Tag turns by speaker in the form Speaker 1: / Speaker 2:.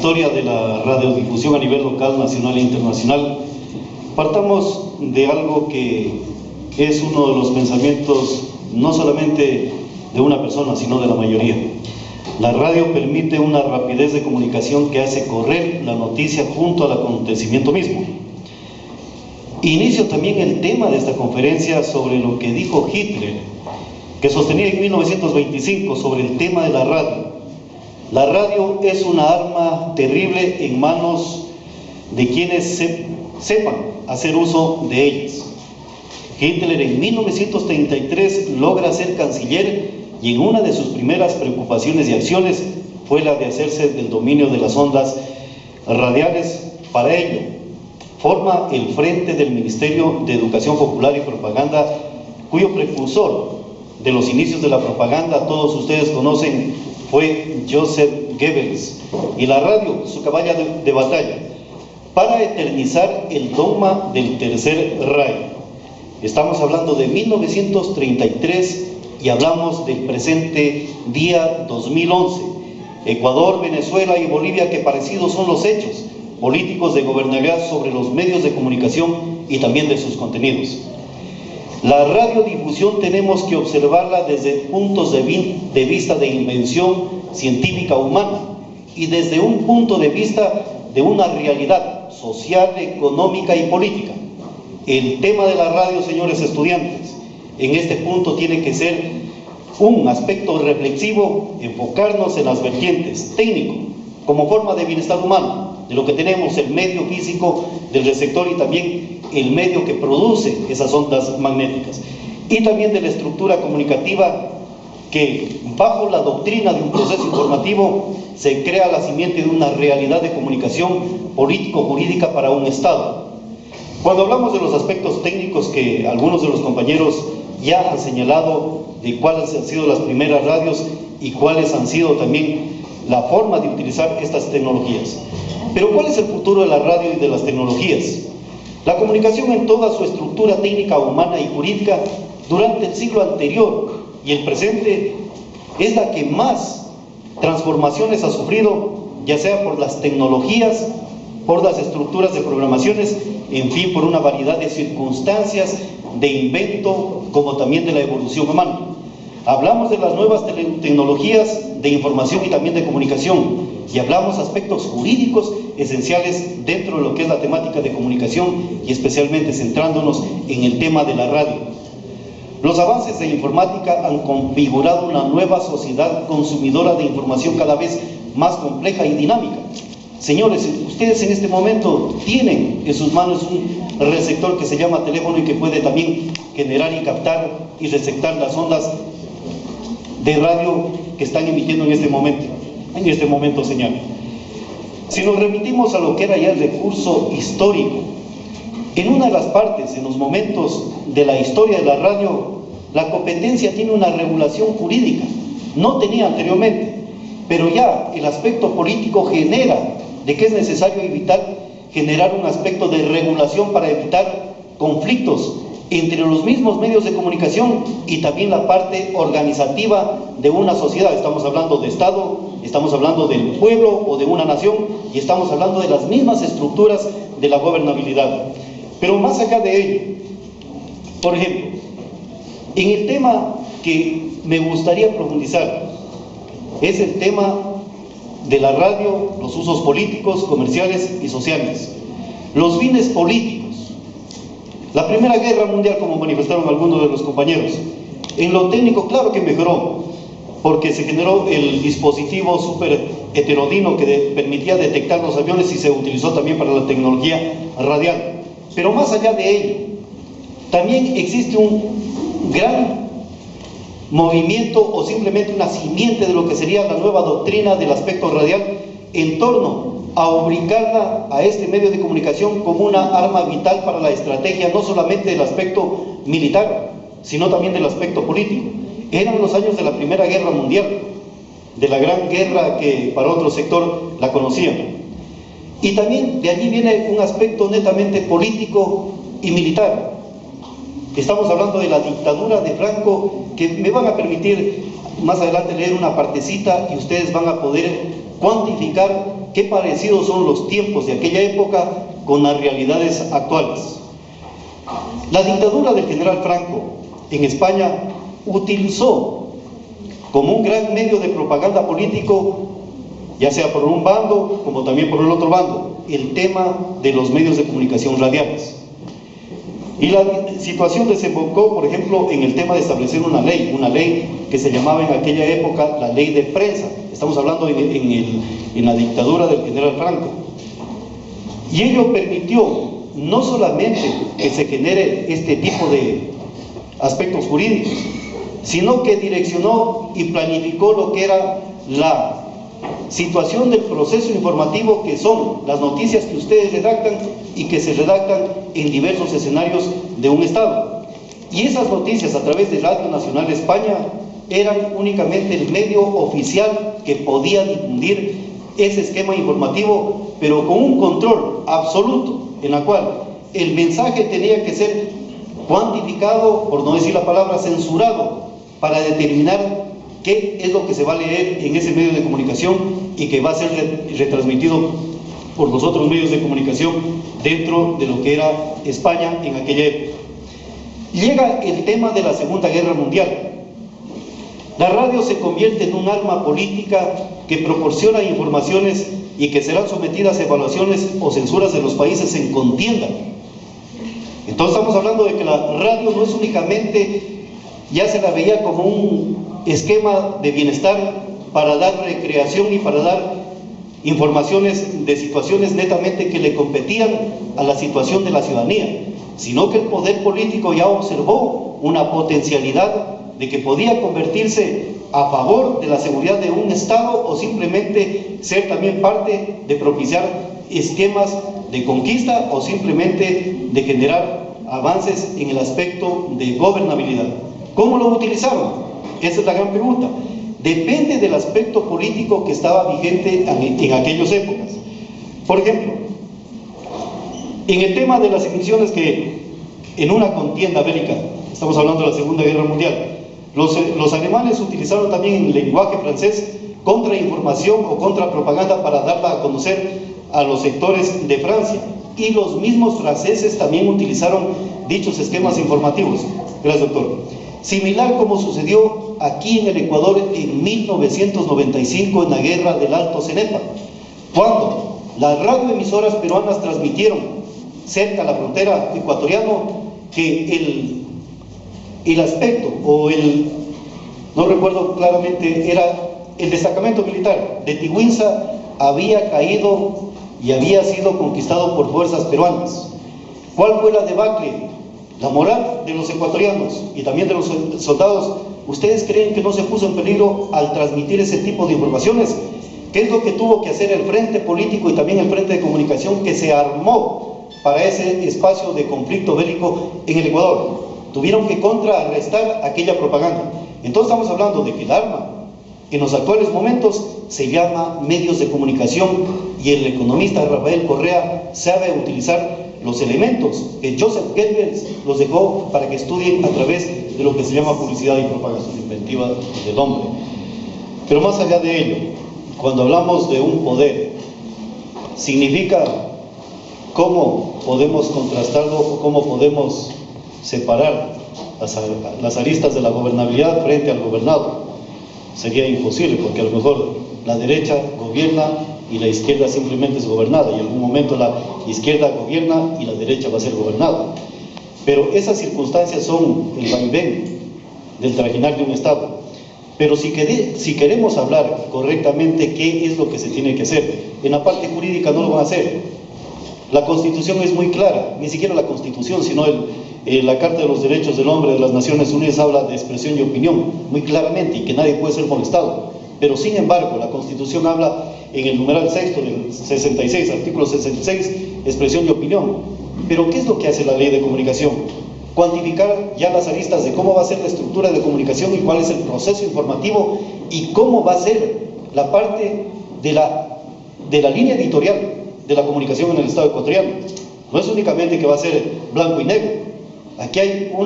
Speaker 1: historia de la radiodifusión a nivel local, nacional e internacional, partamos de algo que es uno de los pensamientos no solamente de una persona, sino de la mayoría. La radio permite una rapidez de comunicación que hace correr la noticia junto al acontecimiento mismo. Inicio también el tema de esta conferencia sobre lo que dijo Hitler, que sostenía en 1925 sobre el tema de la radio. La radio es una arma terrible en manos de quienes sepan hacer uso de ellas. Hitler en 1933 logra ser canciller y en una de sus primeras preocupaciones y acciones fue la de hacerse del dominio de las ondas radiales. Para ello, forma el frente del Ministerio de Educación Popular y Propaganda, cuyo precursor de los inicios de la propaganda, todos ustedes conocen, fue Joseph Goebbels, y la radio, su caballo de batalla, para eternizar el dogma del Tercer Reich. Estamos hablando de 1933 y hablamos del presente día 2011. Ecuador, Venezuela y Bolivia, que parecidos son los hechos políticos de gobernabilidad sobre los medios de comunicación y también de sus contenidos. La radiodifusión tenemos que observarla desde puntos de vista de invención científica humana y desde un punto de vista de una realidad social, económica y política. El tema de la radio, señores estudiantes, en este punto tiene que ser un aspecto reflexivo, enfocarnos en las vertientes técnico como forma de bienestar humano, de lo que tenemos, el medio físico del receptor y también el medio que produce esas ondas magnéticas, y también de la estructura comunicativa que bajo la doctrina de un proceso informativo se crea la simiente de una realidad de comunicación político-jurídica para un Estado. Cuando hablamos de los aspectos técnicos que algunos de los compañeros ya han señalado de cuáles han sido las primeras radios y cuáles han sido también la forma de utilizar estas tecnologías. Pero ¿cuál es el futuro de la radio y de las tecnologías? La comunicación en toda su estructura técnica, humana y jurídica durante el siglo anterior y el presente es la que más transformaciones ha sufrido, ya sea por las tecnologías, por las estructuras de programaciones, en fin, por una variedad de circunstancias de invento, como también de la evolución humana. Hablamos de las nuevas tecnologías de información y también de comunicación, y hablamos aspectos jurídicos esenciales dentro de lo que es la temática de comunicación y especialmente centrándonos en el tema de la radio. Los avances de informática han configurado una nueva sociedad consumidora de información cada vez más compleja y dinámica. Señores, ustedes en este momento tienen en sus manos un receptor que se llama teléfono y que puede también generar y captar y receptar las ondas de radio que están emitiendo en este momento señal. Si nos remitimos a lo que era ya el recurso histórico, en una de las partes, en los momentos de la historia de la radio, la competencia tiene una regulación jurídica, no tenía anteriormente, pero ya el aspecto político genera de que es necesario generar un aspecto de regulación para evitar conflictos entre los mismos medios de comunicación y también la parte organizativa de una sociedad. Estamos hablando de Estado, estamos hablando del pueblo o de una nación y estamos hablando de las mismas estructuras de la gobernabilidad. Pero más allá de ello, por ejemplo, en el tema que me gustaría profundizar es el tema de la radio, los usos políticos, comerciales y sociales. Los fines políticos. La Primera Guerra Mundial, como manifestaron algunos de los compañeros, en lo técnico claro que mejoró, porque se generó el dispositivo súper heterodoxo que permitía detectar los aviones y se utilizó también para la tecnología radial. Pero más allá de ello, también existe un gran movimiento o simplemente una simiente de lo que sería la nueva doctrina del aspecto radial en torno a ubicarla a este medio de comunicación como una arma vital para la estrategia, no solamente del aspecto militar, sino también del aspecto político. Eran los años de la Primera Guerra Mundial, de la Gran Guerra que para otro sector la conocían. Y también de allí viene un aspecto netamente político y militar. Estamos hablando de la dictadura de Franco, que me van a permitir más adelante leer una partecita y ustedes van a poder cuantificar qué parecidos son los tiempos de aquella época con las realidades actuales. La dictadura del general Franco en España utilizó como un gran medio de propaganda político, ya sea por un bando como también por el otro bando, el tema de los medios de comunicación radiales. Y la situación desembocó, por ejemplo, en el tema de establecer una ley que se llamaba en aquella época la ley de prensa. Estamos hablando en la dictadura del general Franco. Y ello permitió no solamente que se genere este tipo de aspectos jurídicos, sino que direccionó y planificó lo que era la situación del proceso informativo, que son las noticias que ustedes redactan y que se redactan en diversos escenarios de un Estado. Y esas noticias a través de Radio Nacional de España eran únicamente el medio oficial que podía difundir ese esquema informativo, pero con un control absoluto, en la cual el mensaje tenía que ser cuantificado, por no decir la palabra censurado, para determinar qué es lo que se va a leer en ese medio de comunicación y que va a ser retransmitido por los otros medios de comunicación dentro de lo que era España en aquella época. Llega el tema de la Segunda Guerra Mundial. La radio se convierte en un arma política que proporciona informaciones y que serán sometidas a evaluaciones o censuras de los países en contienda. Entonces estamos hablando de que la radio no es únicamente, ya se la veía como un esquema de bienestar para dar recreación y para dar informaciones de situaciones netamente que le competían a la situación de la ciudadanía, sino que el poder político ya observó una potencialidad de que podía convertirse a favor de la seguridad de un Estado o simplemente ser también parte de propiciar esquemas de conquista o simplemente de generar avances en el aspecto de gobernabilidad. ¿Cómo lo utilizaron? Esa es la gran pregunta. Depende del aspecto político que estaba vigente en aquellas épocas. Por ejemplo, en el tema de las emisiones que en una contienda bélica, estamos hablando de la Segunda Guerra Mundial, los alemanes utilizaron también el lenguaje francés contrainformación o contrapropaganda para darla a conocer a los sectores de Francia, y los mismos franceses también utilizaron dichos esquemas informativos. Gracias, doctor. Similar como sucedió aquí en el Ecuador en 1995 en la guerra del Alto Cenepa, cuando las radioemisoras peruanas transmitieron cerca a la frontera ecuatoriana que el aspecto o no recuerdo claramente, era el destacamento militar de Tiguinza había caído y había sido conquistado por fuerzas peruanas. ¿Cuál fue la debacle? La moral de los ecuatorianos y también de los soldados. ¿Ustedes creen que no se puso en peligro al transmitir ese tipo de informaciones? ¿Qué es lo que tuvo que hacer el frente político y también el frente de comunicación que se armó para ese espacio de conflicto bélico en el Ecuador? Tuvieron que contrarrestar aquella propaganda. Entonces estamos hablando de que el arma en los actuales momentos se llama medios de comunicación, y el economista Rafael Correa sabe utilizar los elementos que Joseph Goebbels los dejó para que estudien a través de lo que se llama publicidad y propagación inventiva del hombre. Pero más allá de ello, cuando hablamos de un poder, significa cómo podemos contrastarlo o cómo podemos separar las aristas de la gobernabilidad frente al gobernado. Sería imposible, porque a lo mejor la derecha gobierna y la izquierda simplemente es gobernada, y en algún momento la izquierda gobierna y la derecha va a ser gobernada. Pero esas circunstancias son el vaivén del trajinar de un Estado. Pero si queremos hablar correctamente qué es lo que se tiene que hacer, en la parte jurídica no lo van a hacer. La Constitución es muy clara, ni siquiera la Constitución, sino la Carta de los Derechos del Hombre de las Naciones Unidas habla de expresión y opinión muy claramente, y que nadie puede ser molestado. Pero sin embargo, la Constitución habla en el numeral sexto del 66, artículo 66, expresión y opinión. Pero ¿qué es lo que hace la ley de comunicación? Cuantificar ya las aristas de cómo va a ser la estructura de comunicación y cuál es el proceso informativo y cómo va a ser la parte de la línea editorial de la comunicación en el Estado ecuatoriano. No es únicamente que va a ser blanco y negro. Aquí hay una